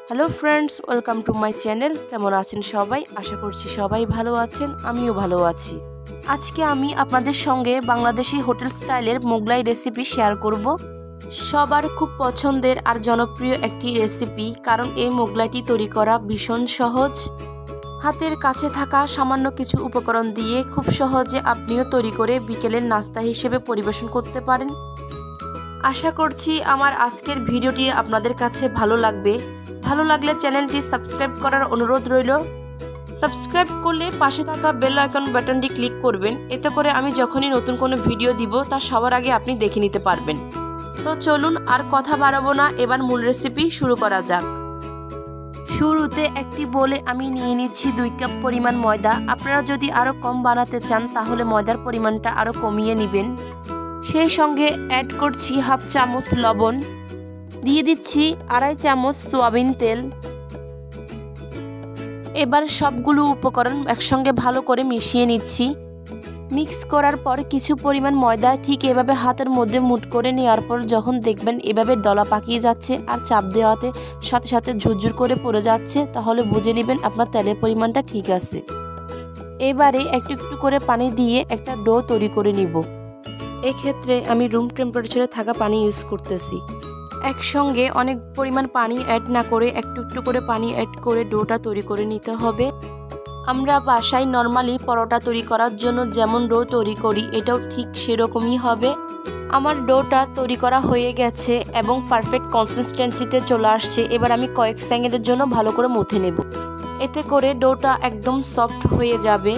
Hello friends, welcome to my channel. কেমন আছেন সবাই? আশা করছি সবাই ভালো আছেন, আমিও ভালো আছি। আজকে আমি আপনাদের সঙ্গে বাংলাদেশি হোটেল স্টাইলের মোগলাই রেসিপি শেয়ার করব। সবার খুব পছন্দের আর জনপ্রিয় একটি রেসিপি, কারণ এই মোগলাইটি তৈরি করা ভীষণ সহজ। হাতের কাছে থাকা সামান্য কিছু উপকরণ দিয়ে খুব সহজে আপনিও তৈরি করে বিকেলের নাস্তা হিসেবে পরিবেশন করতে পারেন। আশা করছি আমার আজকের ভিডিওটি আপনাদের কাছে ভালো লাগবে। ভালো লাগলে চ্যানেলটি সাবস্ক্রাইব করার অনুরোধ রইল। সাবস্ক্রাইব করলে পাশে থাকা বেল আইকন বাটনটি ক্লিক করবেন, এতে করে আমি যখনই নতুন কোনো ভিডিও দিব তা সবার আগে আপনি দেখে নিতে পারবেন। তো চলুন আর কথা বাড়াবো না, এবার মূল রেসিপি শুরু করা যাক। শুরুতে একটি বোলে আমি নিয়ে নিচ্ছি 2 কাপ পরিমাণ ময়দা। আপনারা যদি আরও কম বানাতে চান তাহলে ময়দার পরিমাণটা আরও কমিয়ে নেবেন। সেই সঙ্গে অ্যাড করছি হাফ চামচ লবণ, দিয়ে দিচ্ছি 2.5 চামচ সয়াবিন তেল। এবার সবগুলো উপকরণ একসঙ্গে ভালো করে মিশিয়ে নিচ্ছি। মিক্স করার পর কিছু পরিমাণ ময়দা ঠিক এভাবে হাতের মধ্যে মুঠ করে নেওয়ার পর যখন দেখবেন এভাবে দলা পাকিয়ে যাচ্ছে আর চাপ দেওয়াতে সাথে সাথে ঝুরঝুর করে পড়ে যাচ্ছে, তাহলে বুঝে নেবেন আপনার তেলের পরিমাণটা ঠিক আছে। এবারে একটু একটু করে পানি দিয়ে একটা ডো তৈরি করে নিব। এক্ষেত্রে আমি রুম টেম্পারেচারে থাকা পানি ইউজ করতেছি। একসঙ্গে অনেক পরিমাণ পানি অ্যাড না করে একটু একটু করে পানি অ্যাড করে ডোটা তৈরি করে নিতে হবে। আমরা বাসায় নর্মালি পরোটা তৈরি করার জন্য যেমন ডো তৈরি করি, এটাও ঠিক সেরকমই হবে। আমার ডোটা তৈরি করা হয়ে গেছে এবং পারফেক্ট কনসিস্টেন্সিতে চলে আসছে। এবার আমি কয়েক সেকেন্ডের জন্য ভালো করে মথে নেব, এতে করে ডোটা একদম সফট হয়ে যাবে।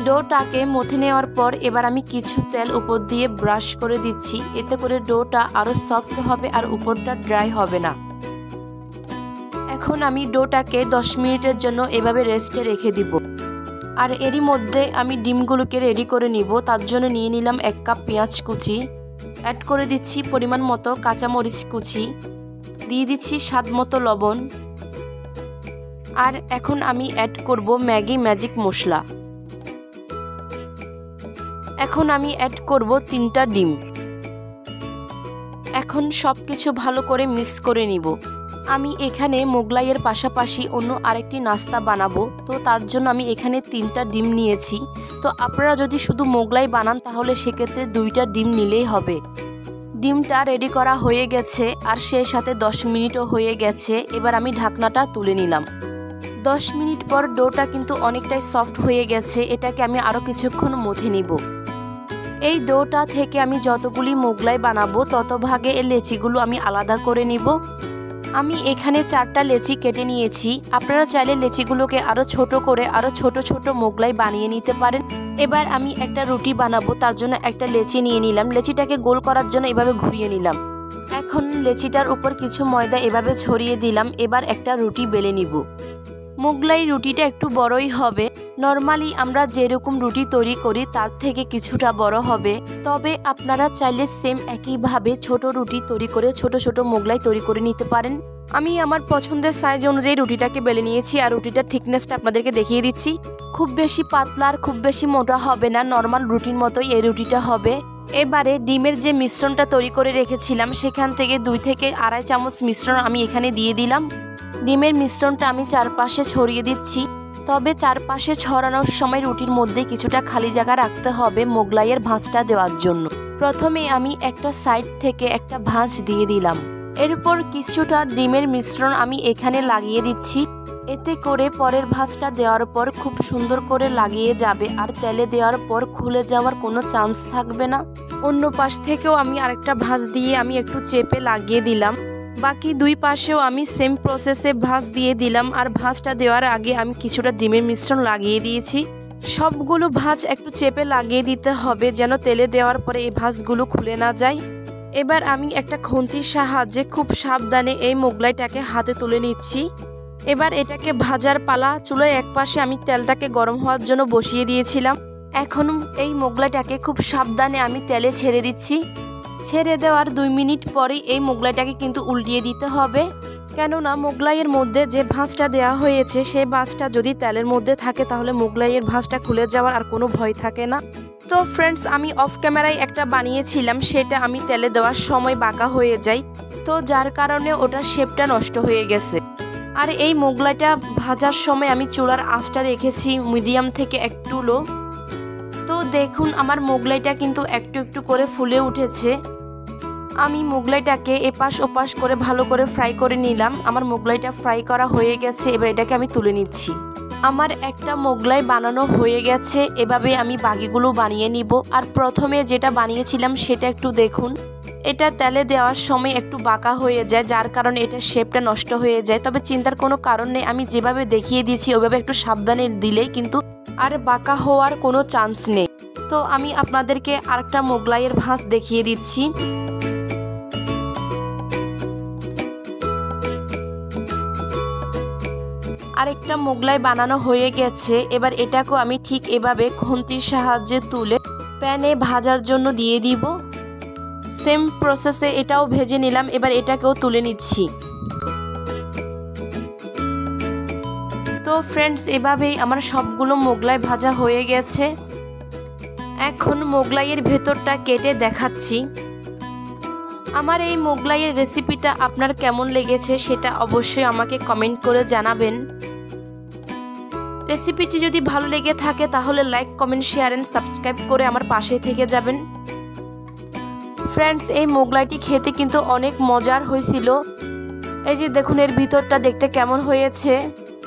ডোটাকে মথে নেওয়ার পর এবার আমি কিছু তেল উপর দিয়ে ব্রাশ করে দিচ্ছি, এতে করে ডোটা আরও সফট হবে আর উপরটা ড্রাই হবে না। এখন আমি ডোটাকে 10 মিনিটের জন্য এভাবে রেস্টে রেখে দিব। আর এরই মধ্যে আমি ডিমগুলোকে রেডি করে নিব। তার জন্য নিয়ে নিলাম 1 কাপ পেঁয়াজ কুচি, অ্যাড করে দিচ্ছি পরিমাণ মতো কাঁচামরিচ কুচি, দিয়ে দিচ্ছি স্বাদ মতো লবণ। আর এখন আমি অ্যাড করব ম্যাগি ম্যাজিক মশলা। এখন আমি অ্যাড করব 3টা ডিম। এখন সব কিছু ভালো করে মিক্স করে নিব। আমি এখানে মোগলাইয়ের পাশাপাশি অন্য আরেকটি নাস্তা বানাবো, তো তার জন্য আমি এখানে 3টা ডিম নিয়েছি। তো আপনারা যদি শুধু মোগলাই বানান তাহলে সেক্ষেত্রে 2টা ডিম নিলেই হবে। ডিমটা রেডি করা হয়ে গেছে আর সেই সাথে 10 মিনিটও হয়ে গেছে। এবার আমি ঢাকনাটা তুলে নিলাম। 10 মিনিট পর ডোটা কিন্তু অনেকটাই সফট হয়ে গেছে। এটাকে আমি আরও কিছুক্ষণ মথে নিব। এই ডোটা থেকে আমি যতগুলি মোগলাই বানাবো তত ভাগে এই লেচিগুলো আমি আলাদা করে নিব। আমি এখানে 4টা লেচি কেটে নিয়েছি। আপনারা চাইলে লেচিগুলোকে আরও ছোট করে আরও ছোট ছোট মোগলাই বানিয়ে নিতে পারেন। এবার আমি একটা রুটি বানাবো, তার জন্য একটা লেচি নিয়ে নিলাম। লেচিটাকে গোল করার জন্য এভাবে ঘুরিয়ে নিলাম। এখন লেচিটার উপর কিছু ময়দা এভাবে ছড়িয়ে দিলাম। এবার একটা রুটি বেলে নিব। মোগলাই রুটিটা একটু বড়ই হবে। নর্মালি আমরা যেরকম রুটি তৈরি করি তার থেকে কিছুটা বড় হবে। তবে আপনারা চাইলে সেম একইভাবে ছোট রুটি তৈরি করে ছোট ছোট মোগলাই তৈরি করে নিতে পারেন। আমি আমার পছন্দের সাইজ অনুযায়ী রুটিটাকে বেলে নিয়েছি আর রুটিটার থিকনেসটা আপনাদেরকে দেখিয়ে দিচ্ছি। খুব বেশি পাতলা আর খুব বেশি মোটা হবে না, নর্মাল রুটির মতোই এই রুটিটা হবে। এবারে ডিমের যে মিশ্রণটা তৈরি করে রেখেছিলাম সেখান থেকে 2 থেকে 2.5 চামচ মিশ্রণ আমি এখানে দিয়ে দিলাম। ডিমের মিশ্রণটা আমি চারপাশে ছড়িয়ে দিচ্ছি। তবে চারপাশে ছড়ানোর সময় রুটির মধ্যে কিছুটা খালি জায়গা রাখতে হবে মোগলাইয়ের ভাঁজটা দেওয়ার জন্য। প্রথমে আমি একটা সাইড থেকে একটা ভাঁজ দিয়ে দিলাম। এরপর কিছুটা ডিমের মিশ্রণ আমি এখানে লাগিয়ে দিচ্ছি, এতে করে পরের ভাঁজটা দেওয়ার পর খুব সুন্দর করে লাগিয়ে যাবে আর তেলে দেওয়ার পর খুলে যাওয়ার কোনো চান্স থাকবে না। অন্য পাশ থেকেও আমি আরেকটা ভাঁজ দিয়ে আমি একটু চেপে লাগিয়ে দিলাম। বাকি 2 পাশেও আমি সেম প্রসেসে ভাঁজ দিয়ে দিলাম। আর ভাঁজটা দেওয়ার আগে আমি কিছুটা ডিমের মিশ্রণ লাগিয়ে দিয়েছি। সবগুলো ভাঁজ একটু চেপে লাগিয়ে দিতে হবে যেন তেলে দেওয়ার পরে এই ভাঁজগুলো খুলে না যায়। এবার আমি একটা খুন্তির সাহায্যে খুব সাবধানে এই মোগলাইটাকে হাতে তুলে নিচ্ছি। এবার এটাকে ভাজার পালা। চুলোয় এক পাশে আমি তেলটাকে গরম হওয়ার জন্য বসিয়ে দিয়েছিলাম। এখন এই মোগলাইটাকে খুব সাবধানে আমি তেলে ছেড়ে দিচ্ছি। ছেড়ে দেওয়ার 2 মিনিট পরেই এই মোগলাইটাকে কিন্তু উল্টিয়ে দিতে হবে, কেননা মোগলাইয়ের মধ্যে যে ভাঁজটা দেওয়া হয়েছে সেই ভাঁজটা যদি তেলের মধ্যে থাকে তাহলে মোগলাইয়ের ভাঁজটা খুলে যাওয়ার আর কোনো ভয় থাকে না। তো ফ্রেন্ডস, আমি অফ ক্যামেরায় একটা বানিয়েছিলাম, সেটা আমি তেলে দেওয়ার সময় বাঁকা হয়ে যায়, তো যার কারণে ওটার শেপটা নষ্ট হয়ে গেছে। আর এই মোগলাইটা ভাজার সময় আমি চুলার আঁচটা রেখেছি মিডিয়াম থেকে একটু লো। তো দেখুন আমার মোগলাইটা কিন্তু একটু একটু করে ফুলে উঠেছে। আমি মোগলাইটাকে এপাশ ওপাশ করে ভালো করে ফ্রাই করে নিলাম। আমার মোগলাইটা ফ্রাই করা হয়ে গেছে, এবার এটাকে আমি তুলে নিচ্ছি। আমার একটা মোগলাই বানানো হয়ে গেছে, এভাবে আমি বাকিগুলো বানিয়ে নিব। আর প্রথমে যেটা বানিয়েছিলাম সেটা একটু দেখুন, এটা তেলে দেওয়ার সময় একটু বাঁকা হয়ে যায়, যার কারণে এটার শেপটা নষ্ট হয়ে যায়। তবে চিন্তার কোনো কারণ নেই, আমি যেভাবে দেখিয়ে দিয়েছি ওইভাবে একটু সাবধানে দিলেই কিন্তু আর বাঁকা হওয়ার কোনো চান্স নেই। তো আমি আপনাদেরকে আরেকটা মোগলাইয়ের ভাঁজ দেখিয়ে দিচ্ছি। আরেকটা মোগলাই বানানো হয়ে গেছে, এবার এটাকেও আমি ঠিক এভাবে খুন্তির সাহায্যে তুলে প্যানে ভাজার জন্য দিয়ে দিব। সেম প্রসেসে এটাও ভেজে নিলাম, এবার এটাকেও তুলে নিচ্ছি। তো ফ্রেন্ডস, এভাবেই আমার সবগুলো মোগলাই ভাজা হয়ে গেছে। এখন মোগলাইয়ের ভেতরটা কেটে দেখাচ্ছি। আমার এই মোগলাইয়ের রেসিপিটা আপনার কেমন লেগেছে সেটা অবশ্যই আমাকে কমেন্ট করে জানাবেন। রেসিপিটি যদি ভালো লেগে থাকে তাহলে like, comment, share and subscribe করে আমার পাশে থেকে যাবেন। ফ্রেন্ডস, এই মোগলাইটি খেতে কিন্তু অনেক মজার হয়েছিল। এই যে দেখুন এর ভিতরটা দেখতে কেমন হয়েছে।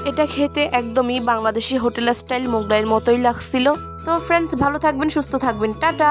এটা খেতে একদমই বাংলাদেশি হোটেল স্টাইল মোগলাইয়ের মতোই লাগছিল। তো ফ্রেন্ডস, ভালো থাকবেন, সুস্থ থাকবেন, টাটা।